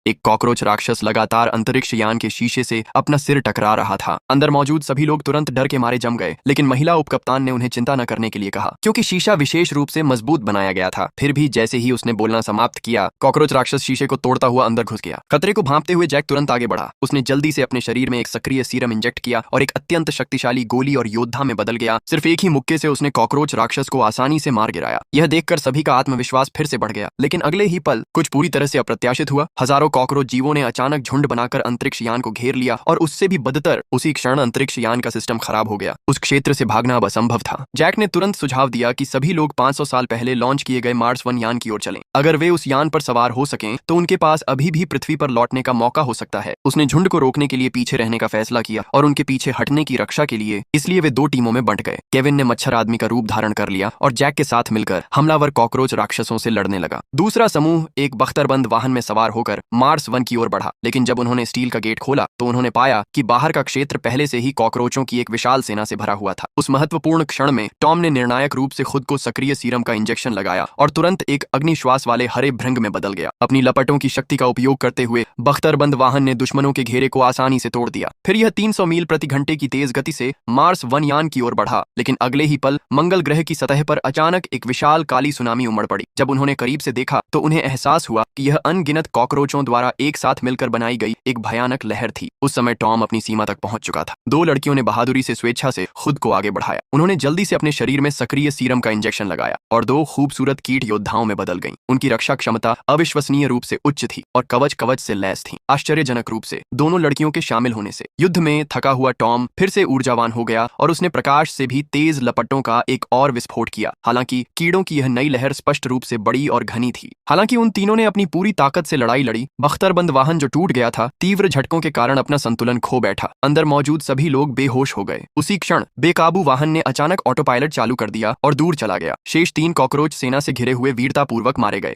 एक कॉकरोच राक्षस लगातार अंतरिक्ष यान के शीशे से अपना सिर टकरा रहा था। अंदर मौजूद सभी लोग तुरंत डर के मारे जम गए, लेकिन महिला उपकप्तान ने उन्हें चिंता न करने के लिए कहा, क्योंकि शीशा विशेष रूप से मजबूत बनाया गया था। फिर भी जैसे ही उसने बोलना समाप्त किया, कॉकरोच राक्षस शीशे को तोड़ता हुआ अंदर घुस गया। खतरे को भांपते हुए जैक तुरंत आगे बढ़ा। उसने जल्दी से अपने शरीर में एक सक्रिय सीरम इंजेक्ट किया और एक अत्यंत शक्तिशाली गोली और योद्धा में बदल गया। सिर्फ एक ही मुक्के से उसने कॉकरोच राक्षस को आसानी से मार गिराया। यह देखकर सभी का आत्मविश्वास फिर से बढ़ गया, लेकिन अगले ही पल कुछ पूरी तरह से अप्रत्याशित हुआ। हजारों कॉकरोच जीवों ने अचानक झुंड बनाकर अंतरिक्ष यान को घेर लिया और उससे भी बदतर उसी क्षण अंतरिक्ष यान का सिस्टम खराब हो गया। उस क्षेत्र से भागना अब असंभव था। जैक ने तुरंत सुझाव दिया कि सभी लोग 500 साल पहले लॉन्च किए गए मार्स 1 यान की ओर चलें। अगर वे उस यान पर सवार हो सकें तो उनके पास अभी भी पृथ्वी पर लौटने का मौका हो सकता है। उसने झुंड को रोकने के लिए पीछे रहने का फैसला किया और उनके पीछे हटने की रक्षा के लिए इसलिए वे 2 टीमों में बंट गए। केविन ने मच्छर आदमी का रूप धारण कर लिया और जैक के साथ मिलकर हमलावर कॉकरोच राक्षसों से लड़ने लगा। दूसरा समूह एक बख्तरबंद वाहन में सवार होकर मार्स 1 की ओर बढ़ा, लेकिन जब उन्होंने स्टील का गेट खोला तो उन्होंने पाया कि बाहर का क्षेत्र पहले से ही कॉकरोचों की एक विशाल सेना से भरा हुआ था। उस महत्वपूर्ण क्षण में टॉम ने निर्णायक रूप से खुद को सक्रिय सीरम का इंजेक्शन लगाया और तुरंत एक अग्निश्वास वाले हरे भृंग में बदल गया। अपनी लपटों की शक्ति का उपयोग करते हुए बख्तरबंद वाहन ने दुश्मनों के घेरे को आसानी से तोड़ दिया। फिर यह 300 मील प्रति घंटे की तेज गति से मार्स 1 यान की ओर बढ़ा, लेकिन अगले ही पल मंगल ग्रह की सतह पर अचानक एक विशाल काली सुनामी उमड़ पड़ी। जब उन्होंने करीब से देखा तो उन्हें एहसास हुआ कि यह अनगिनत कॉकरोचों द्वारा एक साथ मिलकर बनाई गई एक भयानक लहर थी। उस समय टॉम अपनी सीमा तक पहुंच चुका था। 2 लड़कियों ने बहादुरी से स्वेच्छा से खुद को आगे बढ़ाया। उन्होंने जल्दी से अपने शरीर में सक्रिय सीरम का इंजेक्शन लगाया और 2 खूबसूरत कीट योद्धाओं में बदल गईं। उनकी रक्षा क्षमता अविश्वसनीय रूप से उच्च थी और कवच से लैस थी। आश्चर्यजनक रूप से दोनों लड़कियों के शामिल होने से युद्ध में थका हुआ टॉम फिर से ऊर्जावान हो गया और उसने प्रकाश से भी तेज लपटों का एक और विस्फोट किया। हालांकि कीड़ों की यह नई लहर स्पष्ट रूप से बड़ी और घनी थी। हालांकि उन तीनों ने अपनी पूरी ताकत से लड़ाई लड़ी, बख्तरबंद वाहन जो टूट गया था तीव्र झटकों के कारण अपना संतुलन खो बैठा। अंदर मौजूद सभी लोग बेहोश हो गए। उसी क्षण बेकाबू वाहन ने अचानक ऑटो पायलट चालू कर दिया और दूर चला गया। शेष 3 कॉकरोच सेना से घिरे हुए वीरतापूर्वक मारे गए।